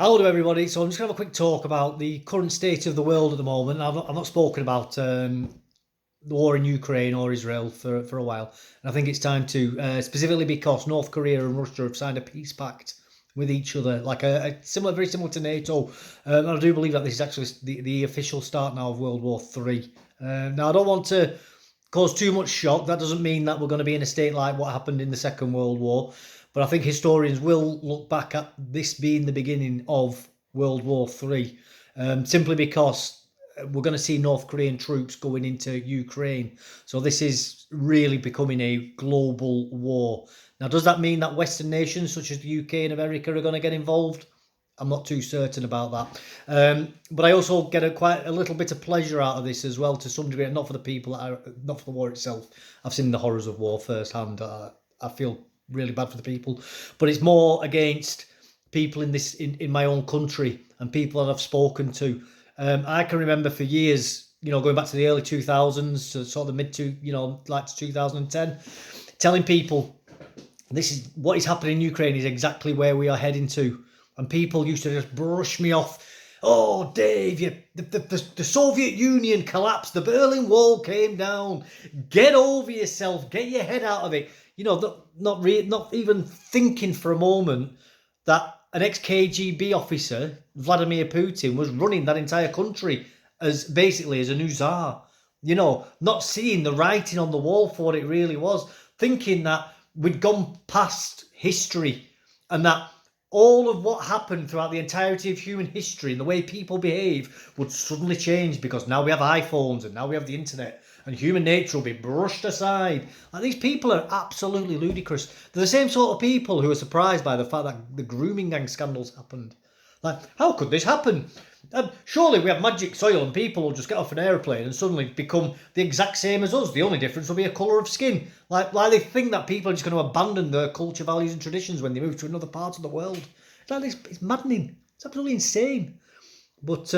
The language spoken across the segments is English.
Hello everybody. So I'm just going to have a quick talk about the current state of the world at the moment. I've not spoken about the war in Ukraine or Israel for a while, and I think it's time to, specifically because North Korea and Russia have signed a peace pact with each other, like a similar, very similar to NATO. And I do believe that this is actually the official start now of World War Three. Now I don't want to cause too much shock. That doesn't mean that we're going to be in a state like what happened in the Second World War. But I think historians will look back at this being the beginning of World War Three, simply because we're going to see North Korean troops going into Ukraine. So this is really becoming a global war. Now, does that mean that Western nations such as the UK and America are going to get involved? I'm not too certain about that. But I also get quite a little bit of pleasure out of this as well, to some degree. Not for the people, not for the war itself. I've seen the horrors of war firsthand. I feel really bad for the people, but it's more against people in my own country and people that I've spoken to. I can remember for years, going back to the early 2000s to sort of the mid to like to 2010, telling people this is what is happening in Ukraine is exactly where we are heading to. And people used to just brush me off. Oh, Dave, the Soviet Union collapsed. The Berlin Wall came down. Get over yourself. Get your head out of it. Not even thinking for a moment that an ex-KGB officer, Vladimir Putin, was running that entire country as basically as a new czar. Not seeing the writing on the wall for what it really was, thinking that we'd gone past history and that all of what happened throughout the entirety of human history and the way people behave would suddenly change because now we have iPhones and now we have the internet and human nature will be brushed aside. Like, these people are absolutely ludicrous. They're the same sort of people who are surprised by the fact that the grooming gang scandals happened. Like, how could this happen? Surely we have magic soil and people will just get off an aeroplane and suddenly become the exact same as us. The only difference will be a colour of skin. Like they think that people are just going to abandon their culture, values and traditions when they move to another part of the world. It's maddening. It's absolutely insane. But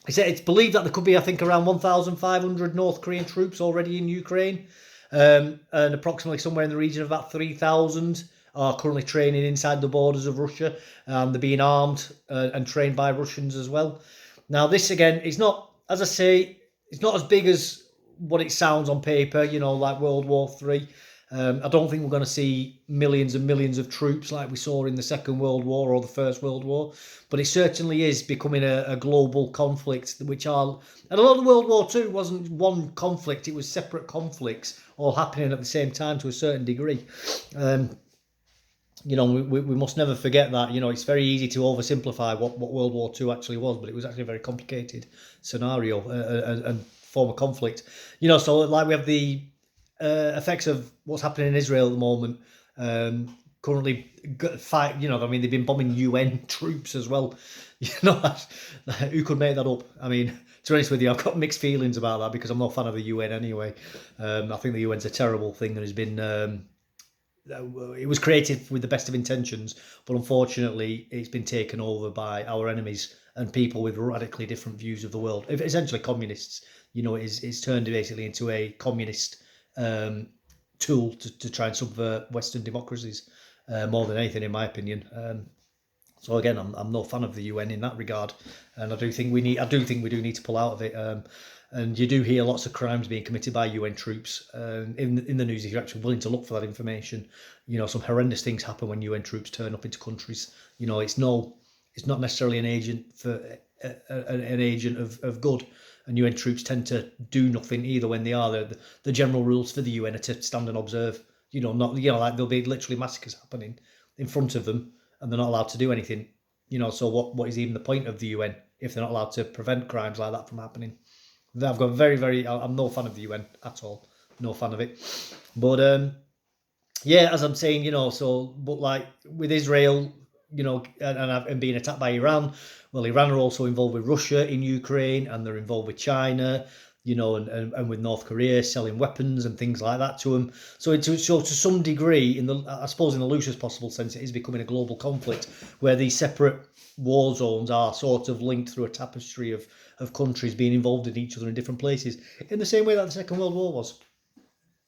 it's believed that there could be, I think, around 1,500 North Korean troops already in Ukraine, and approximately somewhere in the region of about 3,000 are currently training inside the borders of Russia. They're being armed and trained by Russians as well. Now, this again is not, as I say, it's not as big as what it sounds on paper. Like World War Three. I don't think we're going to see millions and millions of troops like we saw in the Second World War or the First World War, but it certainly is becoming a global conflict, and a lot of World War Two wasn't one conflict, it was separate conflicts all happening at the same time to a certain degree. We must never forget that. It's very easy to oversimplify what World War Two actually was, but it was actually a very complicated scenario and form of conflict. So like we have the effects of what's happening in Israel at the moment. Currently, fight. They've been bombing UN troops as well. Who could make that up? I mean, to be honest with you, I've got mixed feelings about that because I'm not a fan of the UN anyway. I think the UN's a terrible thing and has been. It was created with the best of intentions, but unfortunately, it's been taken over by our enemies and people with radically different views of the world. Essentially, communists. It's turned basically into a communist tool to try and subvert Western democracies more than anything, in my opinion. So again, I'm no fan of the UN in that regard, and I do think we do need to pull out of it. And you do hear lots of crimes being committed by UN troops in the news if you're actually willing to look for that information. Some horrendous things happen when UN troops turn up into countries. It's not necessarily an agent for an agent of good. And UN troops tend to do nothing either when they are. The general rules for the UN are to stand and observe. Like there'll be literally massacres happening in front of them, and they're not allowed to do anything. So what is even the point of the UN if they're not allowed to prevent crimes like that from happening? I've got I'm no fan of the UN at all. No fan of it. But yeah, as I'm saying, but like with Israel, and being attacked by Iran, well, Iran are also involved with Russia in Ukraine, and they're involved with China, and with North Korea selling weapons and things like that to them. So to some degree, I suppose in the loosest possible sense, it is becoming a global conflict where these separate war zones are sort of linked through a tapestry of countries being involved in each other in different places, in the same way that the Second World War was.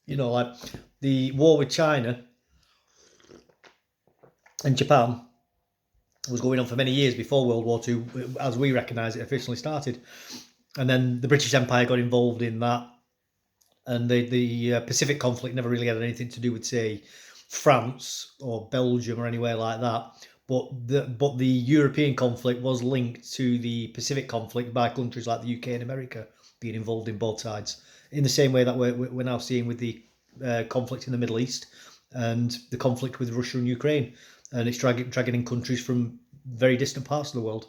Like the war with China and Japan was going on for many years before World War II, as we recognise it, officially started. And then the British Empire got involved in that, and the Pacific conflict never really had anything to do with, say, France or Belgium or anywhere like that. But the European conflict was linked to the Pacific conflict by countries like the UK and America being involved in both sides, in the same way that we're now seeing with the conflict in the Middle East and the conflict with Russia and Ukraine, and it's dragging in countries from very distant parts of the world.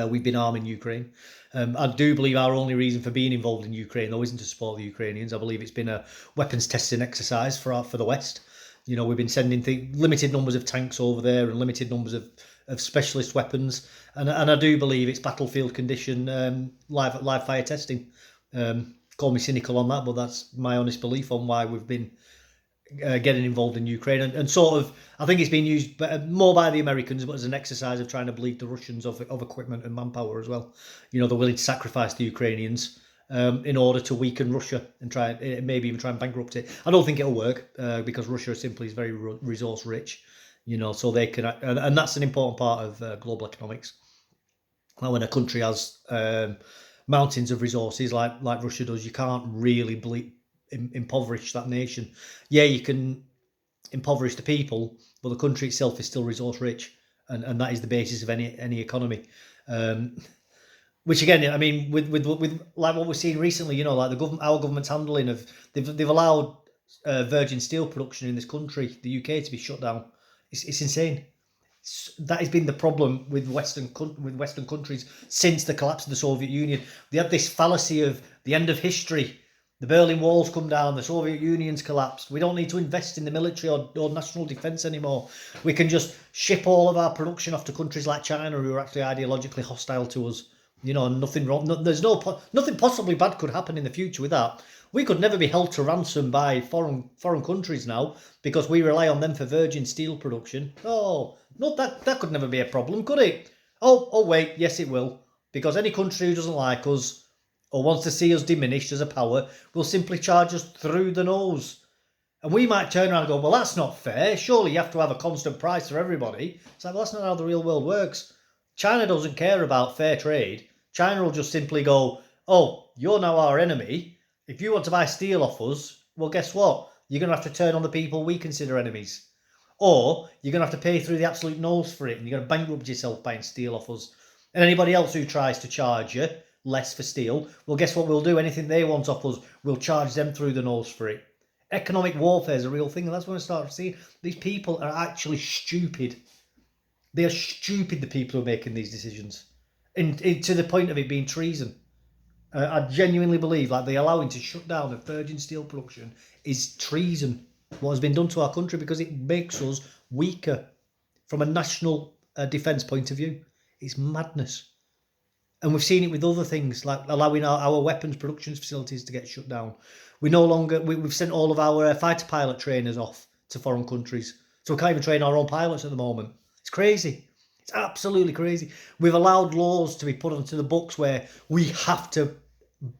We've been arming Ukraine. I do believe our only reason for being involved in Ukraine, though, isn't to support the Ukrainians. I believe it's been a weapons testing exercise for the West. You know, we've been sending limited numbers of tanks over there and limited numbers of specialist weapons, and I do believe it's battlefield condition live fire testing. Call me cynical on that, but that's my honest belief on why we've been getting involved in Ukraine, and sort of, I think it's been used more by the Americans, but as an exercise of trying to bleed the Russians of equipment and manpower as well. You know, they're willing to sacrifice the Ukrainians in order to weaken Russia and maybe even try and bankrupt it. I don't think it'll work because Russia simply is very resource rich. You know, so they can, and that's an important part of global economics. Now, when a country has mountains of resources like Russia does, you can't really impoverish that nation. Yeah, you can impoverish the people, but the country itself is still resource rich, and that is the basis of any economy. Which again, I mean, with like what we're seeing recently, you know, like our government's handling of they've allowed virgin steel production in this country, the UK, to be shut down. It's insane. That has been the problem with Western countries since the collapse of the Soviet Union. They had this fallacy of the end of history. The Berlin Wall's come down, the Soviet Union's collapsed. We don't need to invest in the military or national defence anymore. We can just ship all of our production off to countries like China, who are actually ideologically hostile to us. You know, nothing wrong. Nothing possibly bad could happen in the future with that. We could never be held to ransom by foreign countries now because we rely on them for virgin steel production. Oh, no, that could never be a problem, could it? Oh, wait, yes, it will. Because any country who doesn't like us or wants to see us diminished as a power will simply charge us through the nose. And we might turn around and go, well, that's not fair. Surely you have to have a constant price for everybody. It's like, well, that's not how the real world works. China doesn't care about fair trade. China will just simply go, oh, you're now our enemy. If you want to buy steel off us, well, guess what? You're going to have to turn on the people we consider enemies. Or you're going to have to pay through the absolute nose for it, and you're going to bankrupt yourself buying steel off us. And anybody else who tries to charge you less for steel, well, guess what we'll do? Anything they want off us, we'll charge them through the nose for it. Economic warfare is a real thing, and that's when I start seeing these people are actually stupid. They are stupid, the people who are making these decisions. And to the point of it being treason. I genuinely believe like the allowing to shut down a virgin steel production is treason. What has been done to our country, because it makes us weaker from a national defence point of view. It's madness. And we've seen it with other things, like allowing our weapons production facilities to get shut down. We've sent all of our fighter pilot trainers off to foreign countries. So we can't even train our own pilots at the moment. It's crazy. It's absolutely crazy. We've allowed laws to be put onto the books where we have to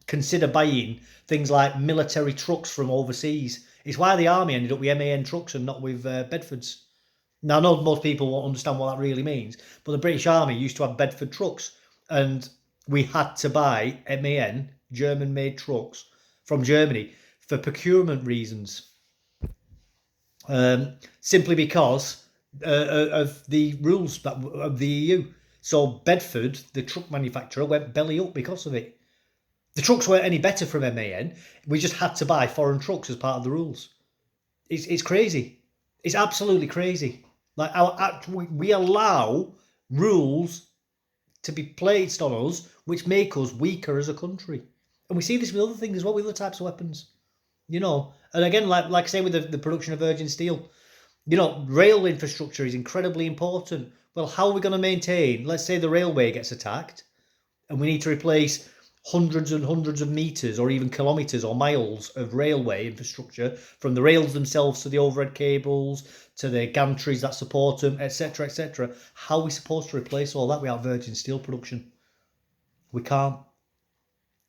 consider buying things like military trucks from overseas. It's why the army ended up with MAN trucks and not with Bedfords. Now, I know most people won't understand what that really means, but the British Army used to have Bedford trucks, and we had to buy MAN, German-made trucks, from Germany for procurement reasons. Simply because of the rules of the EU. So Bedford, the truck manufacturer, went belly up because of it. The trucks weren't any better from MAN. We just had to buy foreign trucks as part of the rules. It's crazy. It's absolutely crazy. Like we allow rules to be placed on us which make us weaker as a country. And we see this with other things as well, with other types of weapons. You know, and again, like I say with the production of virgin steel, you know, rail infrastructure is incredibly important. Well, how are we going to maintain, let's say the railway gets attacked and we need to replace hundreds and hundreds of metres or even kilometres or miles of railway infrastructure, from the rails themselves to the overhead cables to the gantries that support them, etc., etc. How are we supposed to replace all that without virgin steel production? We can't.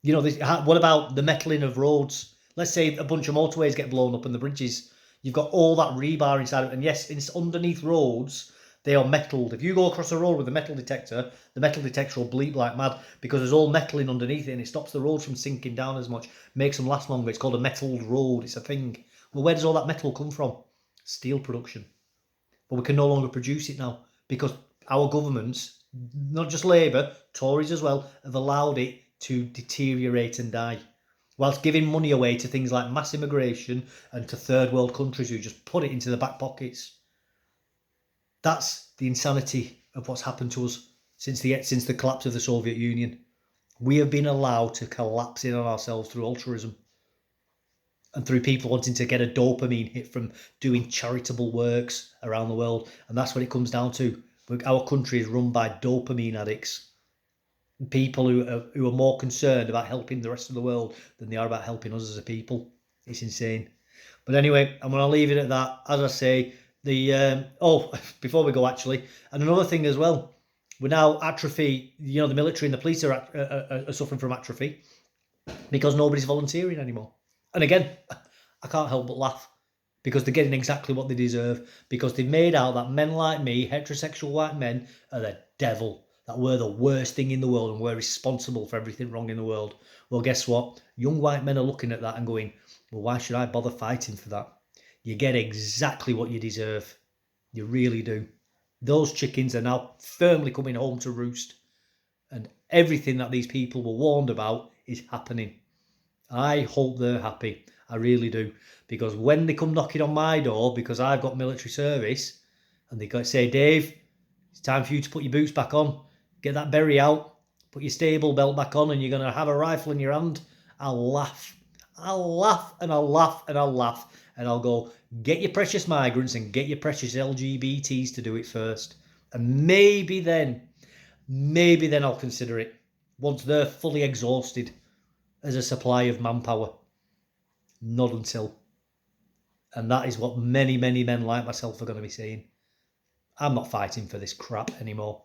You know, what about the metaling of roads? Let's say a bunch of motorways get blown up and the bridges, you've got all that rebar inside of it. And yes, it's underneath roads, They are metalled. If you go across the road with a metal detector will bleep like mad because there's all metal in underneath it and it stops the road from sinking down as much, makes them last longer. It's called a metalled road. It's a thing. Well, where does all that metal come from? Steel production. But we can no longer produce it now because our governments, not just Labour, Tories as well, have allowed it to deteriorate and die, whilst giving money away to things like mass immigration and to third world countries who just put it into the back pockets. That's the insanity of what's happened to us since the collapse of the Soviet Union. We have been allowed to collapse in on ourselves through altruism and through people wanting to get a dopamine hit from doing charitable works around the world. And that's what it comes down to. Our country is run by dopamine addicts, people who are more concerned about helping the rest of the world than they are about helping us as a people. It's insane. But anyway, I'm going to leave it at that. As I say, before we go, actually, and another thing as well, we're now atrophy. You know, the military and the police are suffering from atrophy because nobody's volunteering anymore. And again, I can't help but laugh because they're getting exactly what they deserve, because they've made out that men like me, heterosexual white men, are the devil, that we're the worst thing in the world and we're responsible for everything wrong in the world. Well, guess what? Young white men are looking at that and going, well, why should I bother fighting for that? You get exactly what you deserve. You really do. Those chickens are now firmly coming home to roost. And everything that these people were warned about is happening. I hope they're happy. I really do. Because when they come knocking on my door, because I've got military service, and they say, Dave, it's time for you to put your boots back on. Get that berry out. Put your stable belt back on and you're going to have a rifle in your hand. I'll laugh. I'll laugh and I'll laugh and I'll laugh. And I'll go, get your precious migrants and get your precious LGBTs to do it first. And maybe then I'll consider it once they're fully exhausted as a supply of manpower. Not until. And that is what many, many men like myself are going to be saying. I'm not fighting for this crap anymore.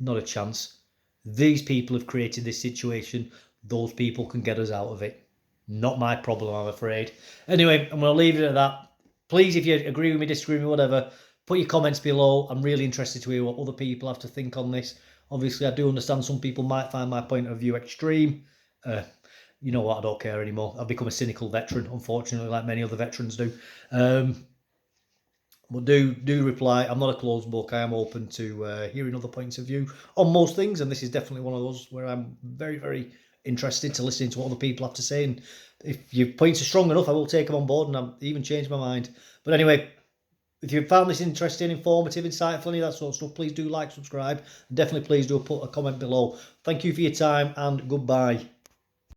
Not a chance. These people have created this situation. Those people can get us out of it. Not my problem, I'm afraid. Anyway, I'm going to leave it at that. Please, if you agree with me, disagree with me, whatever, put your comments below. I'm really interested to hear what other people have to think on this. Obviously, I do understand some people might find my point of view extreme. You know what? I don't care anymore. I've become a cynical veteran, unfortunately, like many other veterans do. But do reply. I'm not a closed book. I am open to hearing other points of view on most things, and this is definitely one of those where I'm very, very interested to listen to what other people have to say. And if your points are strong enough, I will take them on board, and I've even changed my mind. But anyway, if you found this interesting, informative, insightful, any of that sort of stuff, please do like, subscribe, and definitely please do put a comment below. Thank you for your time, and goodbye.